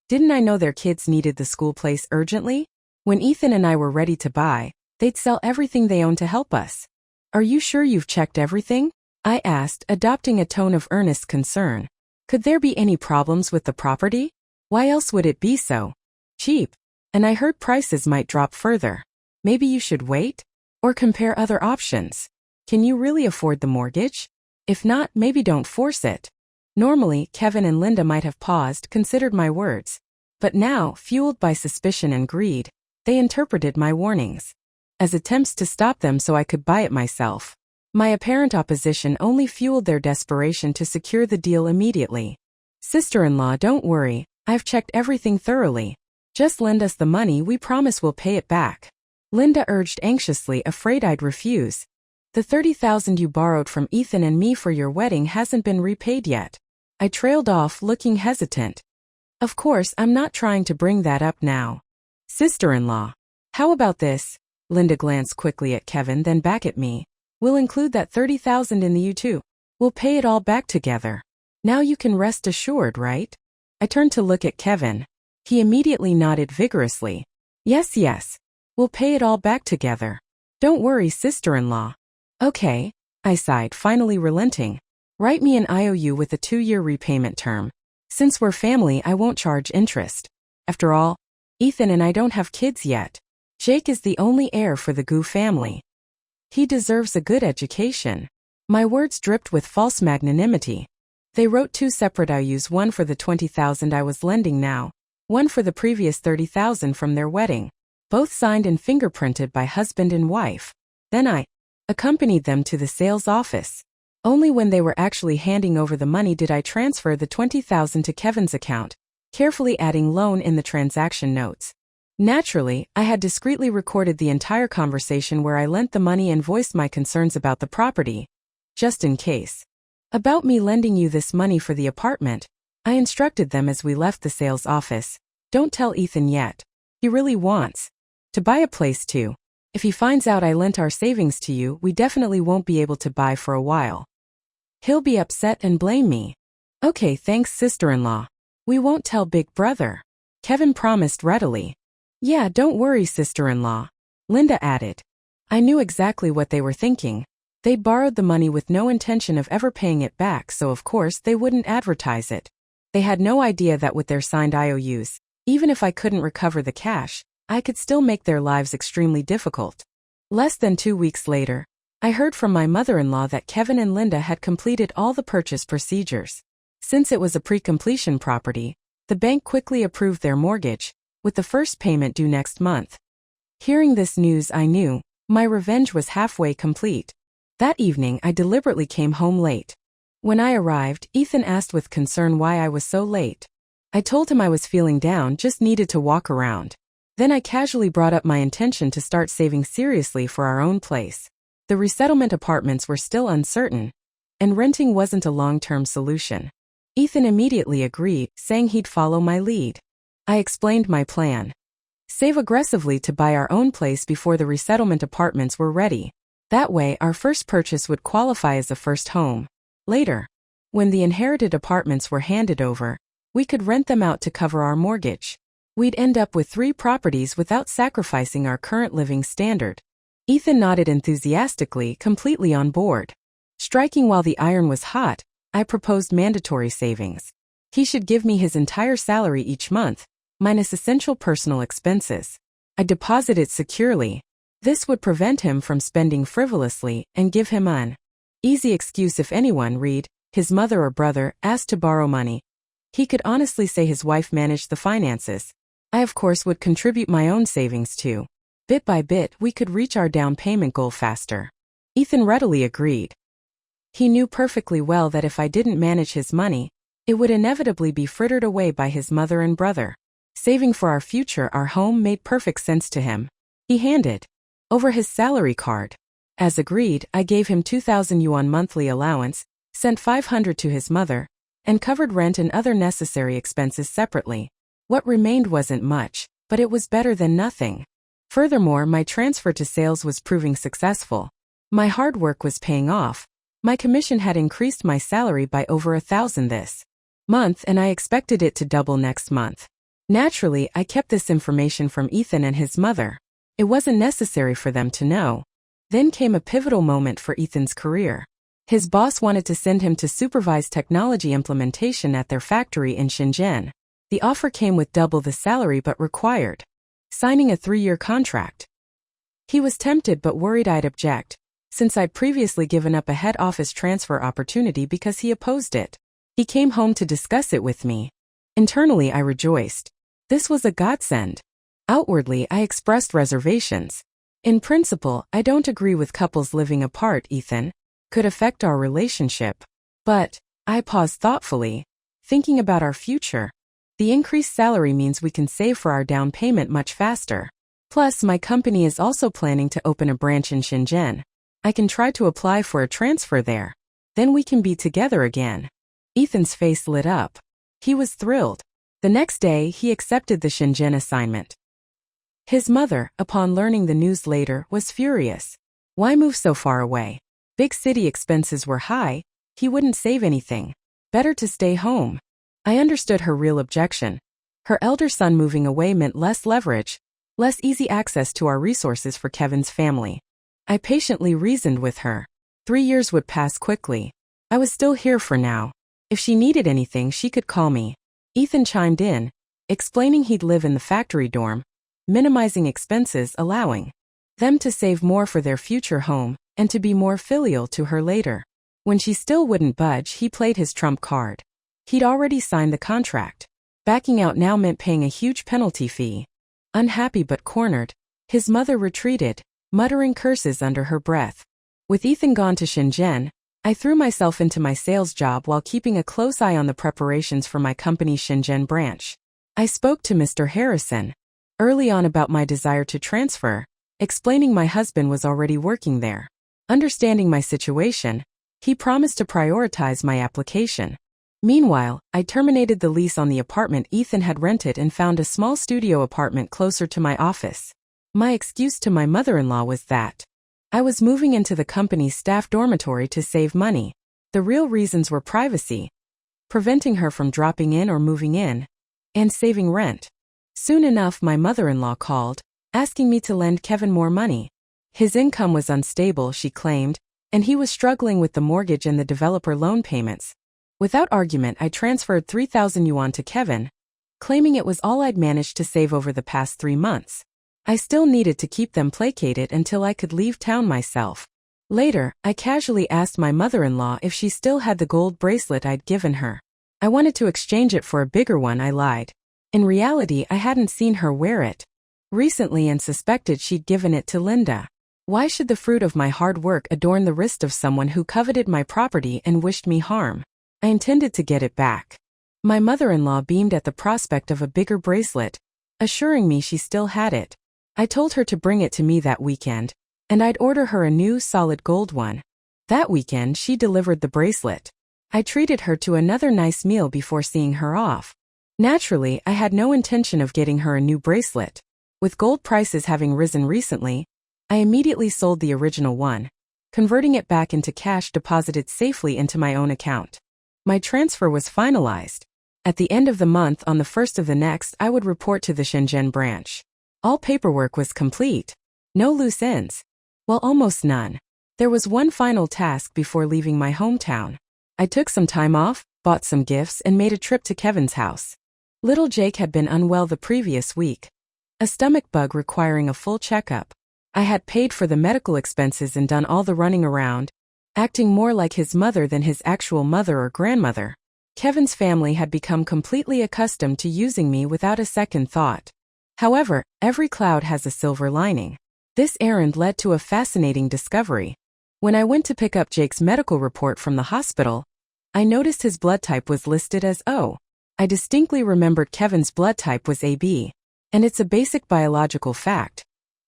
Didn't I know their kids needed the school place urgently? When Ethan and I were ready to buy, they'd sell everything they own to help us. Are you sure you've checked everything? I asked, adopting a tone of earnest concern. Could there be any problems with the property? Why else would it be so cheap? And I heard prices might drop further. Maybe you should wait? Or compare other options. Can you really afford the mortgage? If not, maybe don't force it. Normally, Kevin and Linda might have paused, considered my words. But now, fueled by suspicion and greed, they interpreted my warnings as attempts to stop them so I could buy it myself. My apparent opposition only fueled their desperation to secure the deal immediately. Sister-in-law, don't worry, I've checked everything thoroughly. Just lend us the money, we promise we'll pay it back. Linda urged anxiously, afraid I'd refuse. The $30,000 you borrowed from Ethan and me for your wedding hasn't been repaid yet. I trailed off, looking hesitant. Of course, I'm not trying to bring that up now. Sister-in-law. How about this? Linda glanced quickly at Kevin, then back at me. We'll include that $30,000 in the you too. We'll pay it all back together. Now you can rest assured, right? I turned to look at Kevin. He immediately nodded vigorously. Yes, yes. We'll pay it all back together. Don't worry, sister-in-law. Okay, I sighed, finally relenting. Write me an IOU with a 2-year repayment term. Since we're family, I won't charge interest. After all, Ethan and I don't have kids yet. Jake is the only heir for the Gu family. He deserves a good education. My words dripped with false magnanimity. They wrote 2 separate IOUs, one for the $20,000 I was lending now, one for the previous $30,000 from their wedding, both signed and fingerprinted by husband and wife. Then I accompanied them to the sales office. Only when they were actually handing over the money did I transfer the $20,000 to Kevin's account, carefully adding loan in the transaction notes. Naturally, I had discreetly recorded the entire conversation where I lent the money and voiced my concerns about the property. Just in case. About me lending you this money for the apartment, I instructed them as we left the sales office. Don't tell Ethan yet. He really wants to buy a place too. If he finds out I lent our savings to you, we definitely won't be able to buy for a while. He'll be upset and blame me. Okay, thanks, sister-in-law. We won't tell Big Brother. Kevin promised readily. Yeah, don't worry, sister-in-law. Linda added. I knew exactly what they were thinking. They borrowed the money with no intention of ever paying it back, so of course they wouldn't advertise it. They had no idea that with their signed IOUs, even if I couldn't recover the cash, I could still make their lives extremely difficult. Less than 2 weeks later, I heard from my mother-in-law that Kevin and Linda had completed all the purchase procedures. Since it was a pre-completion property, the bank quickly approved their mortgage, with the first payment due next month. Hearing this news, I knew my revenge was halfway complete. That evening, I deliberately came home late. When I arrived, Ethan asked with concern why I was so late. I told him I was feeling down, just needed to walk around. Then I casually brought up my intention to start saving seriously for our own place. The resettlement apartments were still uncertain, and renting wasn't a long-term solution. Ethan immediately agreed, saying he'd follow my lead. I explained my plan. Save aggressively to buy our own place before the resettlement apartments were ready. That way, our first purchase would qualify as a first home. Later, when the inherited apartments were handed over, we could rent them out to cover our mortgage. We'd end up with 3 properties without sacrificing our current living standard. Ethan nodded enthusiastically, completely on board. Striking while the iron was hot, I proposed mandatory savings. He should give me his entire salary each month, minus essential personal expenses. I deposit it securely. This would prevent him from spending frivolously and give him an easy excuse if anyone, Reed, his mother or brother, asked to borrow money. He could honestly say his wife managed the finances. I of course would contribute my own savings too. Bit by bit, we could reach our down payment goal faster. Ethan readily agreed. He knew perfectly well that if I didn't manage his money, it would inevitably be frittered away by his mother and brother. Saving for our future, our home, made perfect sense to him. He handed over his salary card. As agreed, I gave him 2,000 yuan monthly allowance, sent 500 to his mother, and covered rent and other necessary expenses separately. What remained wasn't much, but it was better than nothing. Furthermore, my transfer to sales was proving successful. My hard work was paying off. My commission had increased my salary by over 1,000 this month, and I expected it to double next month. Naturally, I kept this information from Ethan and his mother. It wasn't necessary for them to know. Then came a pivotal moment for Ethan's career. His boss wanted to send him to supervise technology implementation at their factory in Shenzhen. The offer came with double the salary but required signing a 3-year contract. He was tempted but worried I'd object, since I'd previously given up a head office transfer opportunity because he opposed it. He came home to discuss it with me. Internally, I rejoiced. This was a godsend. Outwardly, I expressed reservations. In principle, I don't agree with couples living apart, Ethan. Could affect our relationship. But I paused thoughtfully, thinking about our future. The increased salary means we can save for our down payment much faster. Plus, my company is also planning to open a branch in Shenzhen. I can try to apply for a transfer there. Then we can be together again. Ethan's face lit up. He was thrilled. The next day, he accepted the Shenzhen assignment. His mother, upon learning the news later, was furious. Why move so far away? Big city expenses were high. He wouldn't save anything. Better to stay home. I understood her real objection. Her elder son moving away meant less leverage, less easy access to our resources for Kevin's family. I patiently reasoned with her. 3 years would pass quickly. I was still here for now. If she needed anything, she could call me. Ethan chimed in, explaining he'd live in the factory dorm, minimizing expenses, allowing them to save more for their future home, and to be more filial to her later. When she still wouldn't budge, he played his trump card. He'd already signed the contract. Backing out now meant paying a huge penalty fee. Unhappy but cornered, his mother retreated, muttering curses under her breath. With Ethan gone to Shenzhen, I threw myself into my sales job while keeping a close eye on the preparations for my company's Shenzhen branch. I spoke to Mr. Harrison early on about my desire to transfer, explaining my husband was already working there. Understanding my situation, he promised to prioritize my application. Meanwhile, I terminated the lease on the apartment Ethan had rented and found a small studio apartment closer to my office. My excuse to my mother-in-law was that I was moving into the company's staff dormitory to save money. The real reasons were privacy, preventing her from dropping in or moving in, and saving rent. Soon enough, my mother-in-law called, asking me to lend Kevin more money. His income was unstable, she claimed, and he was struggling with the mortgage and the developer loan payments. Without argument, I transferred 3,000 yuan to Kevin, claiming it was all I'd managed to save over the past 3 months. I still needed to keep them placated until I could leave town myself. Later, I casually asked my mother-in-law if she still had the gold bracelet I'd given her. I wanted to exchange it for a bigger one, I lied. In reality, I hadn't seen her wear it recently and suspected she'd given it to Linda. Why should the fruit of my hard work adorn the wrist of someone who coveted my property and wished me harm? I intended to get it back. My mother-in-law beamed at the prospect of a bigger bracelet, assuring me she still had it. I told her to bring it to me that weekend, and I'd order her a new solid gold one. That weekend, she delivered the bracelet. I treated her to another nice meal before seeing her off. Naturally, I had no intention of getting her a new bracelet. With gold prices having risen recently, I immediately sold the original one, converting it back into cash deposited safely into my own account. My transfer was finalized. At the end of the month, on the first of the next, I would report to the Shenzhen branch. All paperwork was complete. No loose ends. Well, almost none. There was one final task before leaving my hometown. I took some time off, bought some gifts, and made a trip to Kevin's house. Little Jake had been unwell the previous week. A stomach bug requiring a full checkup. I had paid for the medical expenses and done all the running around, acting more like his mother than his actual mother or grandmother. Kevin's family had become completely accustomed to using me without a second thought. However, every cloud has a silver lining. This errand led to a fascinating discovery. When I went to pick up Jake's medical report from the hospital, I noticed his blood type was listed as O. I distinctly remembered Kevin's blood type was AB. And it's a basic biological fact.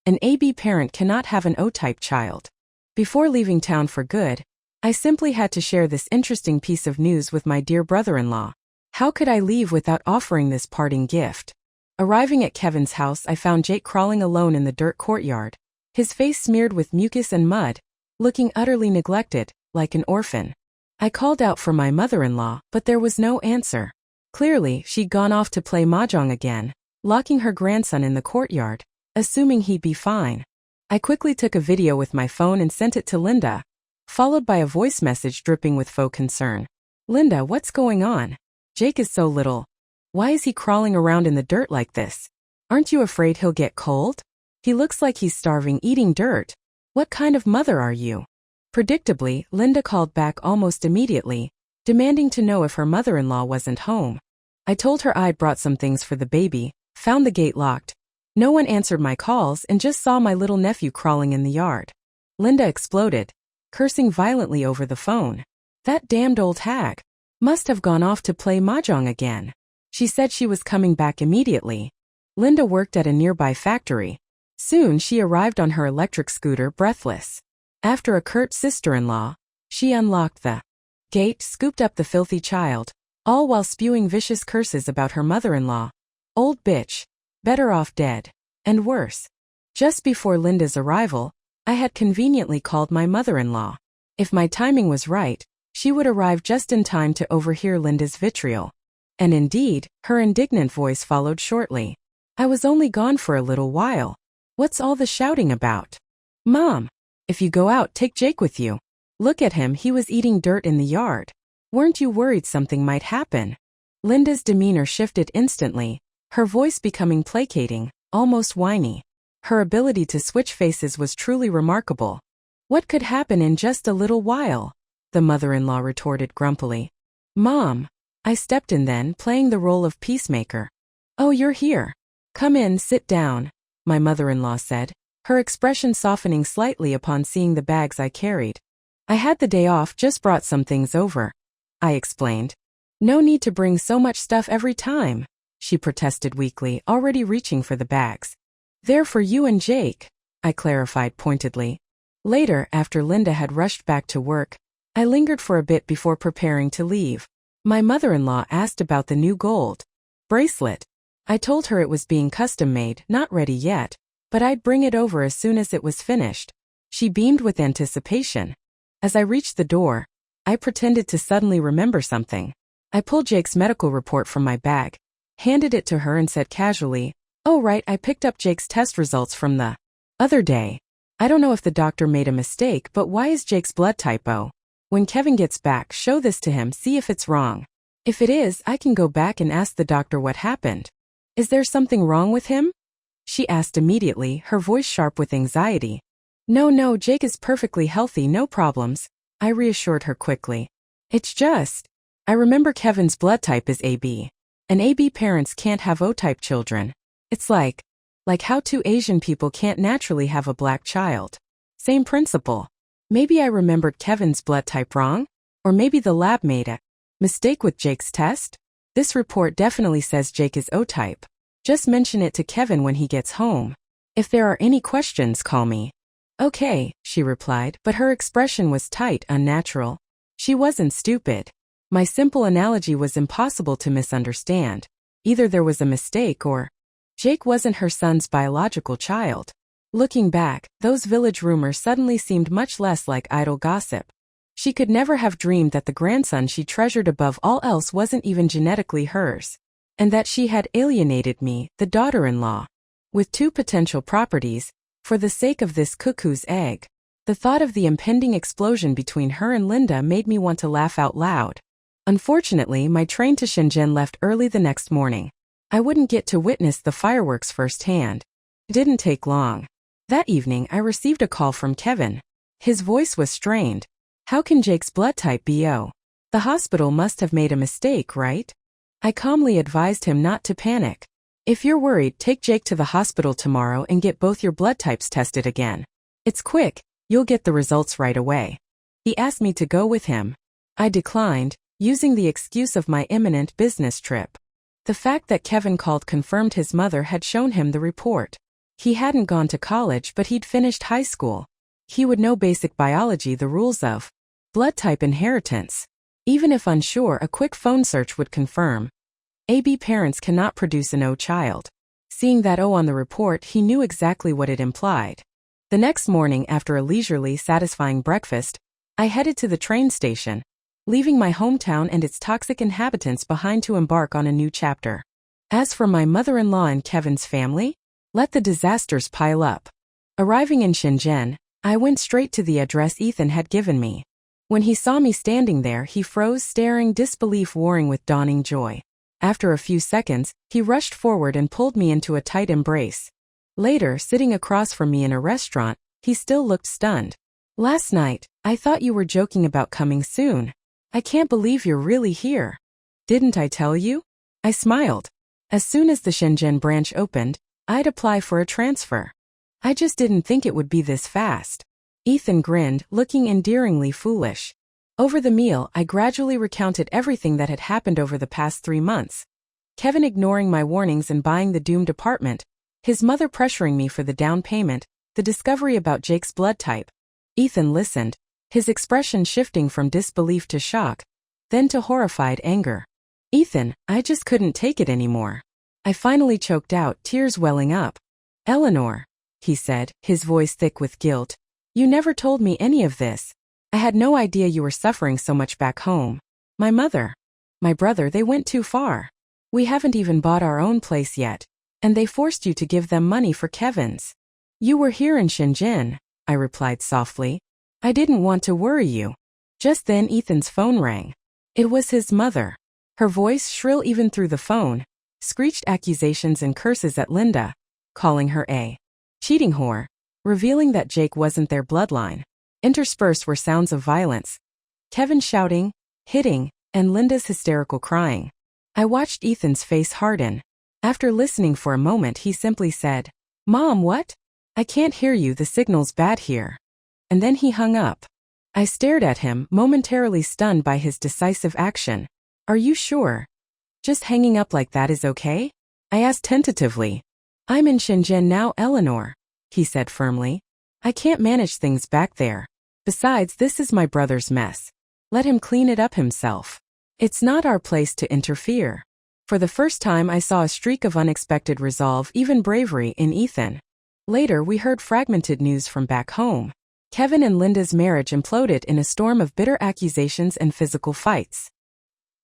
An AB parent cannot have an O-type child. Before leaving town for good, I simply had to share this interesting piece of news with my dear brother-in-law. How could I leave without offering this parting gift? Arriving at Kevin's house, I found Jake crawling alone in the dirt courtyard, his face smeared with mucus and mud, looking utterly neglected, like an orphan. I called out for my mother-in-law, but there was no answer. Clearly, she'd gone off to play mahjong again, locking her grandson in the courtyard, assuming he'd be fine. I quickly took a video with my phone and sent it to Linda, followed by a voice message dripping with faux concern. Linda, what's going on? Jake is so little. Why is he crawling around in the dirt like this? Aren't you afraid he'll get cold? He looks like he's starving eating dirt. What kind of mother are you? Predictably, Linda called back almost immediately, demanding to know if her mother-in-law wasn't home. I told her I'd brought some things for the baby, found the gate locked. No one answered my calls and just saw my little nephew crawling in the yard. Linda exploded, cursing violently over the phone. That damned old hag must have gone off to play mahjong again. She said she was coming back immediately. Linda worked at a nearby factory. Soon she arrived on her electric scooter, breathless. After a curt sister-in-law, she unlocked the gate, scooped up the filthy child, all while spewing vicious curses about her mother-in-law. Old bitch. Better off dead. And worse. Just before Linda's arrival, I had conveniently called my mother-in-law. If my timing was right, she would arrive just in time to overhear Linda's vitriol. And indeed, her indignant voice followed shortly. I was only gone for a little while. What's all the shouting about? Mom, if you go out, take Jake with you. Look at him, he was eating dirt in the yard. Weren't you worried something might happen? Linda's demeanor shifted instantly, her voice becoming placating, almost whiny. Her ability to switch faces was truly remarkable. What could happen in just a little while? The mother-in-law retorted grumpily. Mom. I stepped in then, playing the role of peacemaker. Oh, you're here. Come in, sit down, my mother-in-law said, her expression softening slightly upon seeing the bags I carried. I had the day off, just brought some things over, I explained. No need to bring so much stuff every time, she protested weakly, already reaching for the bags. They're for you and Jake, I clarified pointedly. Later, after Linda had rushed back to work, I lingered for a bit before preparing to leave. My mother-in-law asked about the new gold bracelet. I told her it was being custom-made, not ready yet, but I'd bring it over as soon as it was finished. She beamed with anticipation. As I reached the door, I pretended to suddenly remember something. I pulled Jake's medical report from my bag, handed it to her and said casually, "Oh right, I picked up Jake's test results from the other day. I don't know if the doctor made a mistake, but why is Jake's blood type O? When Kevin gets back, show this to him, see if it's wrong. If it is, I can go back and ask the doctor what happened. Is there something wrong with him?" She asked immediately, her voice sharp with anxiety. No, Jake is perfectly healthy, no problems, I reassured her quickly. It's just, I remember Kevin's blood type is AB. And AB parents can't have O-type children. It's like how two Asian people can't naturally have a black child. Same principle. Maybe I remembered Kevin's blood type wrong? Or maybe the lab made a mistake with Jake's test? This report definitely says Jake is O-type. Just mention it to Kevin when he gets home. If there are any questions, call me. Okay, she replied, but her expression was tight, unnatural. She wasn't stupid. My simple analogy was impossible to misunderstand. Either there was a mistake or Jake wasn't her son's biological child. Looking back, those village rumors suddenly seemed much less like idle gossip. She could never have dreamed that the grandson she treasured above all else wasn't even genetically hers. And that she had alienated me, the daughter-in-law, with two potential properties, for the sake of this cuckoo's egg. The thought of the impending explosion between her and Linda made me want to laugh out loud. Unfortunately, my train to Shenzhen left early the next morning. I wouldn't get to witness the fireworks firsthand. It didn't take long. That evening, I received a call from Kevin. His voice was strained. How can Jake's blood type be O? The hospital must have made a mistake, right? I calmly advised him not to panic. If you're worried, take Jake to the hospital tomorrow and get both your blood types tested again. It's quick, you'll get the results right away. He asked me to go with him. I declined. using the excuse of my imminent business trip. The fact that Kevin called confirmed his mother had shown him the report. He hadn't gone to college, but he'd finished high school. He would know basic biology, the rules of blood type inheritance. Even if unsure, a quick phone search would confirm. AB parents cannot produce an O child. Seeing that O on the report, he knew exactly what it implied. The next morning, after a leisurely, satisfying breakfast, I headed to the train station, leaving my hometown and its toxic inhabitants behind to embark on a new chapter. As for my mother-in-law and Kevin's family, let the disasters pile up. Arriving in Shenzhen, I went straight to the address Ethan had given me. When he saw me standing there, he froze, staring, disbelief warring with dawning joy. After a few seconds, he rushed forward and pulled me into a tight embrace. Later, sitting across from me in a restaurant, he still looked stunned. "Last night, I thought you were joking about coming soon. I can't believe you're really here." "Didn't I tell you?" I smiled. As soon as the Shenzhen branch opened, I'd apply for a transfer. I just didn't think it would be this fast. Ethan grinned, looking endearingly foolish. Over the meal, I gradually recounted everything that had happened over the past 3 months. Kevin ignoring my warnings and buying the doomed apartment, his mother pressuring me for the down payment, the discovery about Jake's blood type. Ethan listened, his expression shifting from disbelief to shock, then to horrified anger. "Ethan, I just couldn't take it anymore." I finally choked out, tears welling up. "Eleanor," he said, his voice thick with guilt, "you never told me any of this. I had no idea you were suffering so much back home. My mother, my brother, they went too far. We haven't even bought our own place yet, and they forced you to give them money for Kevin's." "You were here in Shenzhen," I replied softly. "I didn't want to worry you." Just then Ethan's phone rang. It was his mother. Her voice, shrill even through the phone, screeched accusations and curses at Linda, calling her a cheating whore, revealing that Jake wasn't their bloodline. Interspersed were sounds of violence. Kevin shouting, hitting, and Linda's hysterical crying. I watched Ethan's face harden. After listening for a moment, he simply said, "Mom, what? I can't hear you, the signal's bad here." And then he hung up. I stared at him, momentarily stunned by his decisive action. "Are you sure? Just hanging up like that is okay?" I asked tentatively. "I'm in Shenzhen now, Eleanor," he said firmly. "I can't manage things back there. Besides, this is my brother's mess. Let him clean it up himself. It's not our place to interfere." For the first time, I saw a streak of unexpected resolve, even bravery, in Ethan. Later, we heard fragmented news from back home. Kevin and Linda's marriage imploded in a storm of bitter accusations and physical fights.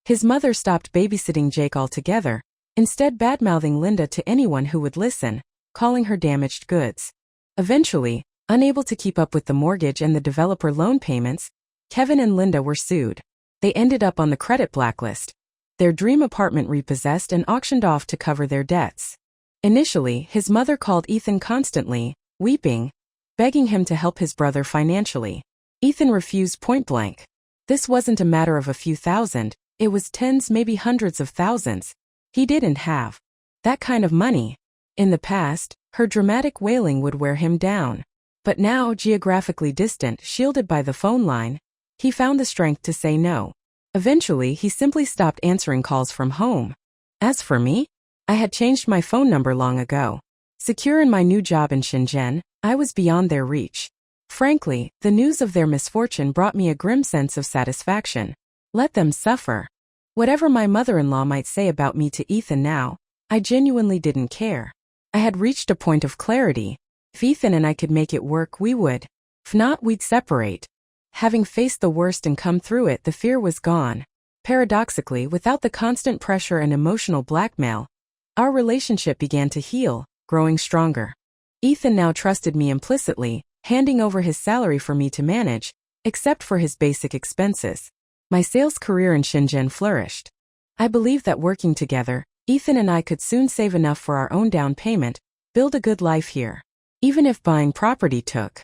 His mother stopped babysitting Jake altogether, instead badmouthing Linda to anyone who would listen, calling her damaged goods. Eventually, unable to keep up with the mortgage and the developer loan payments, Kevin and Linda were sued. They ended up on the credit blacklist. Their dream apartment repossessed and auctioned off to cover their debts. Initially, his mother called Ethan constantly, weeping, begging him to help his brother financially. Ethan refused point-blank. This wasn't a matter of a few thousand, it was tens, maybe hundreds of thousands. He didn't have that kind of money. In the past, her dramatic wailing would wear him down. But now, geographically distant, shielded by the phone line, he found the strength to say no. Eventually, he simply stopped answering calls from home. As for me, I had changed my phone number long ago. Secure in my new job in Shenzhen, I was beyond their reach. Frankly, the news of their misfortune brought me a grim sense of satisfaction. Let them suffer. Whatever my mother-in-law might say about me to Ethan now, I genuinely didn't care. I had reached a point of clarity. If Ethan and I could make it work, we would. If not, we'd separate. Having faced the worst and come through it, the fear was gone. Paradoxically, without the constant pressure and emotional blackmail, our relationship began to heal, growing stronger. Ethan now trusted me implicitly, handing over his salary for me to manage, except for his basic expenses. My sales career in Shenzhen flourished. I believed that working together, Ethan and I could soon save enough for our own down payment, build a good life here. Even if buying property took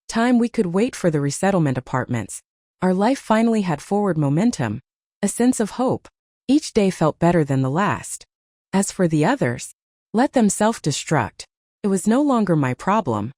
time, we could wait for the resettlement apartments. Our life finally had forward momentum, a sense of hope. Each day felt better than the last. As for the others, let them self-destruct. It was no longer my problem.